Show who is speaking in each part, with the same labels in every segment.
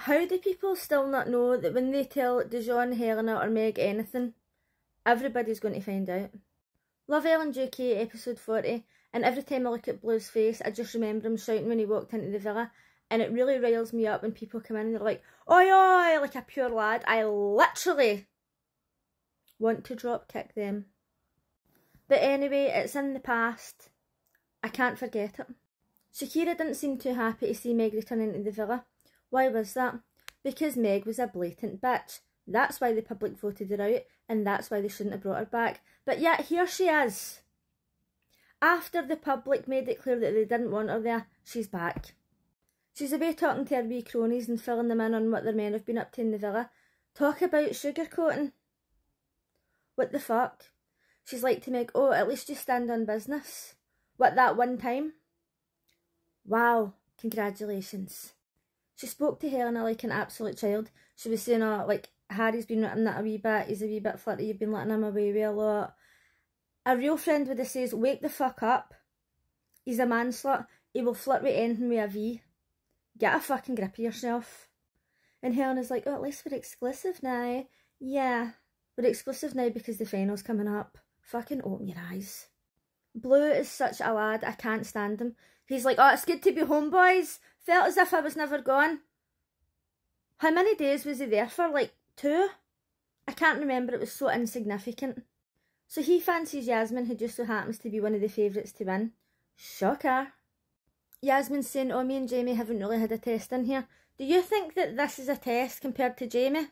Speaker 1: How do people still not know that when they tell Dijon, Helena or Meg anything, everybody's going to find out? Love Island UK episode 40, and every time I look at Blue's face, I just remember him shouting when he walked into the villa, and it really riles me up when people come in and they're like, oi oi, like a pure lad. I literally want to drop kick them. But anyway, it's in the past. I can't forget it. Shakira didn't seem too happy to see Meg returning to the villa. Why was that? Because Meg was a blatant bitch. That's why the public voted her out, and that's why they shouldn't have brought her back. But yet, here she is. After the public made it clear that they didn't want her there, she's back. She's away talking to her wee cronies and filling them in on what their men have been up to in the villa. Talk about sugarcoating. What the fuck? She's like to Meg, oh, at least you stand on business. What, that one time? Wow, congratulations. She spoke to Helena like an absolute child. She was saying, oh, like, Harry's been letting that a wee bit, he's a wee bit flirty, you've been letting him away with a lot. A real friend would have says, wake the fuck up. He's a man slut, he will flirt with anything with a V. Get a fucking grip of yourself. And Helena's like, oh, at least we're exclusive now. Yeah, we're exclusive now because the final's coming up. Fucking open your eyes. Blue is such a lad, I can't stand him. He's like, oh, it's good to be home, boys. Felt as if I was never gone. How many days was he there for? Like 2? I can't remember, it was so insignificant. So he fancies Yasmin, who just so happens to be one of the favourites to win. Shocker. Yasmin's saying, oh, me and Jamie haven't really had a test in here. Do you think that this is a test compared to Jamie?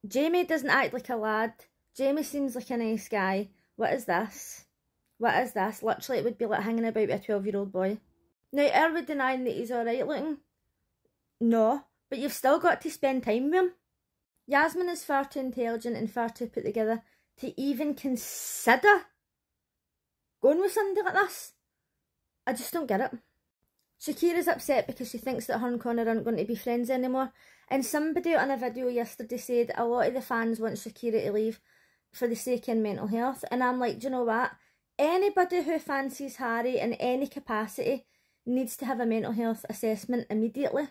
Speaker 1: Jamie doesn't act like a lad. Jamie seems like a nice guy. What is this? What is this? Literally, it would be like hanging about with a 12-year-old boy. Now, are we denying that he's alright looking? No, but you've still got to spend time with him. Yasmin is far too intelligent and far too put together to even consider going with somebody like this. I just don't get it. Shakira's upset because she thinks that her and Connor aren't going to be friends anymore. And somebody on a video yesterday said a lot of the fans want Shakira to leave for the sake of mental health. And I'm like, do you know what? Anybody who fancies Harry in any capacity needs to have a mental health assessment immediately.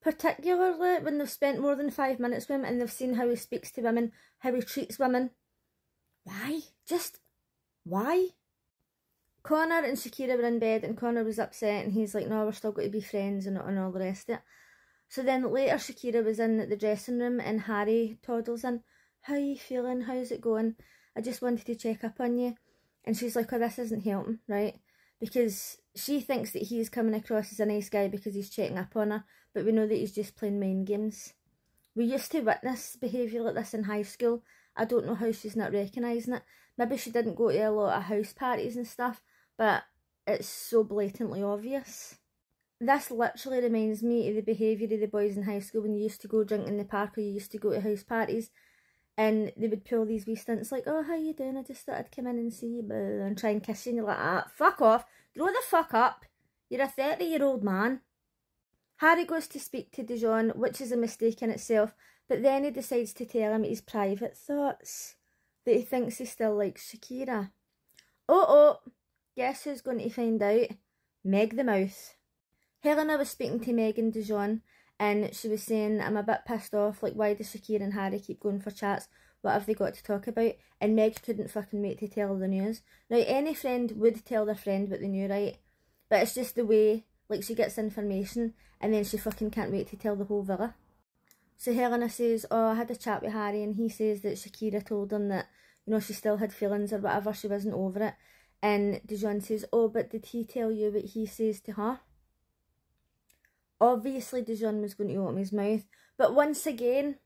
Speaker 1: Particularly when they've spent more than 5 minutes with him and they've seen how he speaks to women, how he treats women. Why? Just, why? Connor and Shakira were in bed and Connor was upset and he's like, no, we're still going to be friends and all the rest of it. So then later Shakira was in the dressing room and Harry toddles in. How are you feeling? How's it going? I just wanted to check up on you. And she's like, oh, this isn't helping, right? Because she thinks that he's coming across as a nice guy because he's checking up on her, but we know that he's just playing mind games. We used to witness behaviour like this in high school. I don't know how she's not recognising it. Maybe she didn't go to a lot of house parties and stuff, but it's so blatantly obvious. This literally reminds me of the behaviour of the boys in high school when you used to go drink in the park or you used to go to house parties and they would pull these wee stunts like, oh, how you doing? I just thought I'd come in and see you and try and kiss you, and you're like, ah, fuck off. Grow the fuck up. You're a 30-year-old man. Harry goes to speak to Dijon, which is a mistake in itself, but then he decides to tell him his private thoughts, that he thinks he still likes Shakira. Oh, guess who's going to find out? Meg the Mouth. Helena was speaking to Meg and Dijon, and she was saying, I'm a bit pissed off, like, why does Shakira and Harry keep going for chats? What have they got to talk about? And Meg couldn't fucking wait to tell her the news. Now, any friend would tell their friend what they knew, right? But it's just the way, like, she gets information, and then she fucking can't wait to tell the whole villa. So Helena says, oh, I had a chat with Harry, and he says that Shakira told him that, you know, she still had feelings or whatever, she wasn't over it. And Dijon says, oh, but did he tell you what he says to her? Obviously, Dijon was going to open his mouth, but once again,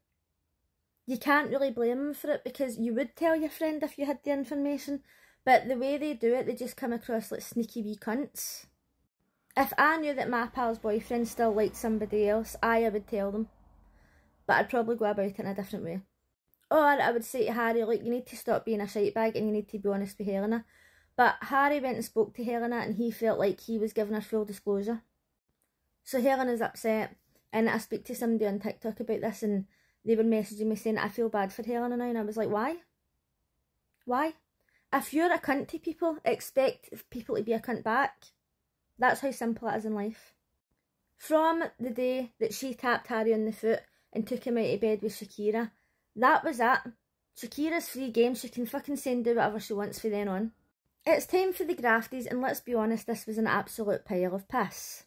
Speaker 1: you can't really blame him for it because you would tell your friend if you had the information, but the way they do it, they just come across like sneaky wee cunts. If I knew that my pal's boyfriend still liked somebody else, I would tell them, but I'd probably go about it in a different way. Or I would say to Harry, like, you need to stop being a shitebag and you need to be honest with Helena. But Harry went and spoke to Helena and he felt like he was giving her full disclosure. So Helena's upset, and I speak to somebody on TikTok about this and they were messaging me saying, I feel bad for Helena now, and I was like, why? Why? If you're a cunt to people, expect people to be a cunt back. That's how simple it is in life. From the day that she tapped Harry on the foot and took him out of bed with Shakira, that was it. Shakira's free game, she can fucking say and do whatever she wants from then on. It's time for the grafties, and let's be honest, this was an absolute pile of piss.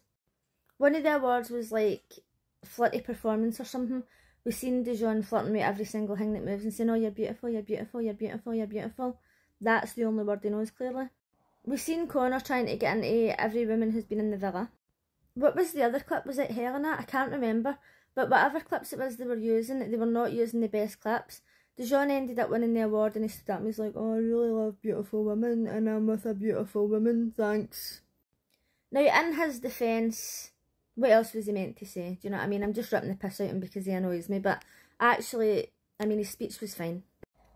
Speaker 1: One of the awards was like flirty performance or something. We've seen Dijon flirting with every single thing that moves and saying, oh, you're beautiful, you're beautiful, you're beautiful, you're beautiful. That's the only word he knows, clearly. We've seen Connor trying to get into every woman who's been in the villa. What was the other clip? Was it Helena? I can't remember. But whatever clips it was they were using, they were not using the best clips. Dijon ended up winning the award and he stood up and was like, oh, I really love beautiful women and I'm with a beautiful woman, thanks. Now, in his defence, what else was he meant to say? Do you know what I mean? I'm just ripping the piss out of him because he annoys me, but actually, I mean, his speech was fine.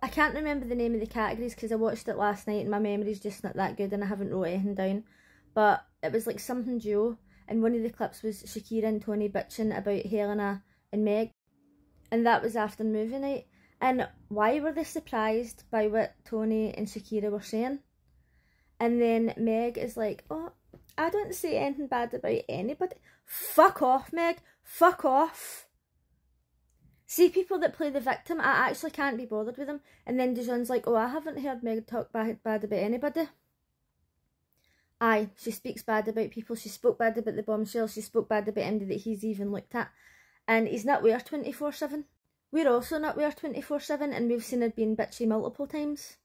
Speaker 1: I can't remember the name of the categories because I watched it last night and my memory's just not that good and I haven't wrote anything down. But it was like something duo, and one of the clips was Shakira and Tony bitching about Helena and Meg, and that was after movie night. And why were they surprised by what Tony and Shakira were saying? And then Meg is like, oh, I don't say anything bad about anybody. Fuck off, Meg. Fuck off. See, people that play the victim, I actually can't be bothered with them. And then Dijon's like, oh, I haven't heard Meg talk bad about anybody. Aye, she speaks bad about people. She spoke bad about the bombshell. She spoke bad about anybody that he's even looked at. And he's not with her 24/7. We're also not with her 24/7 and we've seen her being bitchy multiple times.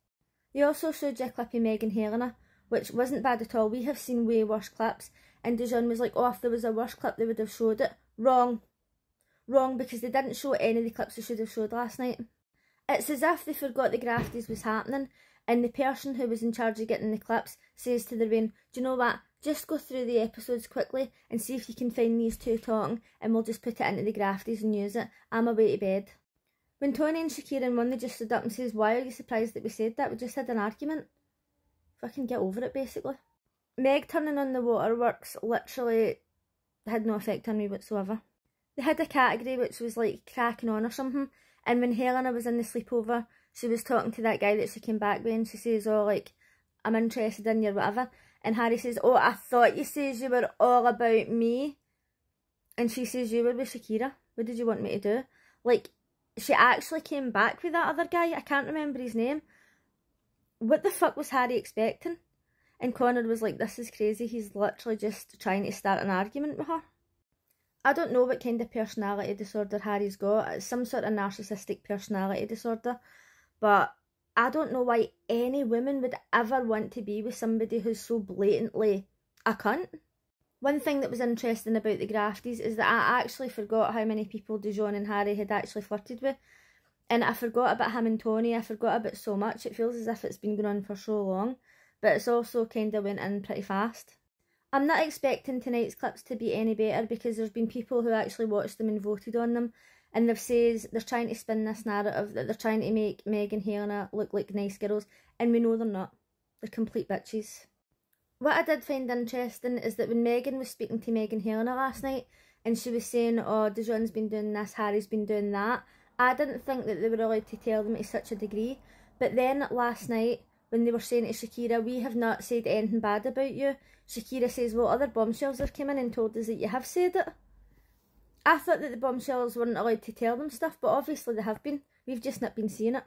Speaker 1: They also showed you a clip of Meg and Helena, which wasn't bad at all. We have seen way worse clips. And Dijon was like, oh, if there was a worse clip, they would have showed it. Wrong. Wrong, because they didn't show any of the clips they should have showed last night. It's as if they forgot the grafties was happening, and the person who was in charge of getting the clips says to the rain, do you know what, just go through the episodes quickly and see if you can find these two talking and we'll just put it into the grafties and use it. I'm away to bed. When Tony and Shakira won, they just stood up and says, why are you surprised that we said that? We just had an argument. Fucking get over it, basically. Meg turning on the waterworks literally had no effect on me whatsoever. They had a category which was like cracking on or something, and when Helena was in the sleepover, she was talking to that guy that she came back with and she says, oh, like, I'm interested in you or whatever, and Harry says, oh, I thought you says you were all about me, and she says, you were with Shakira, what did you want me to do? Like, she actually came back with that other guy, I can't remember his name. What the fuck was Harry expecting? And Connor was like, this is crazy, he's literally just trying to start an argument with her. I don't know what kind of personality disorder Harry's got. It's some sort of narcissistic personality disorder. But I don't know why any woman would ever want to be with somebody who's so blatantly a cunt. One thing that was interesting about the grafties is that I actually forgot how many people Dijon and Harry had actually flirted with. And I forgot about him and Tony. I forgot about so much. It feels as if it's been going on for so long. But it's also kind of went in pretty fast. I'm not expecting tonight's clips to be any better because there's been people who actually watched them and voted on them, and they've said they're trying to spin this narrative that they're trying to make Meg and Helena look like nice girls, and we know they're not. They're complete bitches. What I did find interesting is that when Megan was speaking to Meg and Helena last night and she was saying, oh, Dijon's been doing this, Harry's been doing that, I didn't think that they were allowed to tell them to such a degree. But then last night, when they were saying to Shakira, we have not said anything bad about you, Shakira says, well, other bombshells have come in and told us that you have said it. I thought that the bombshells weren't allowed to tell them stuff, but obviously they have been. We've just not been seeing it.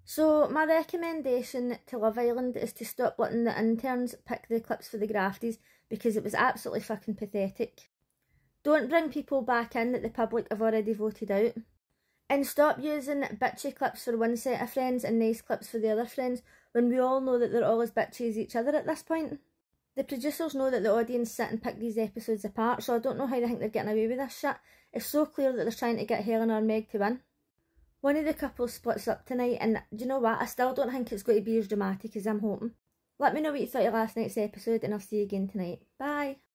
Speaker 1: So my recommendation to Love Island is to stop letting the interns pick the clips for the grafties because it was absolutely fucking pathetic. Don't bring people back in that the public have already voted out. And stop using bitchy clips for one set of friends and nice clips for the other friends when we all know that they're all as bitchy as each other at this point. The producers know that the audience sit and pick these episodes apart, so I don't know how they think they're getting away with this shit. It's so clear that they're trying to get Helena or Meg to win. One of the couples splits up tonight, and do you know what? I still don't think it's going to be as dramatic as I'm hoping. Let me know what you thought of last night's episode, and I'll see you again tonight. Bye!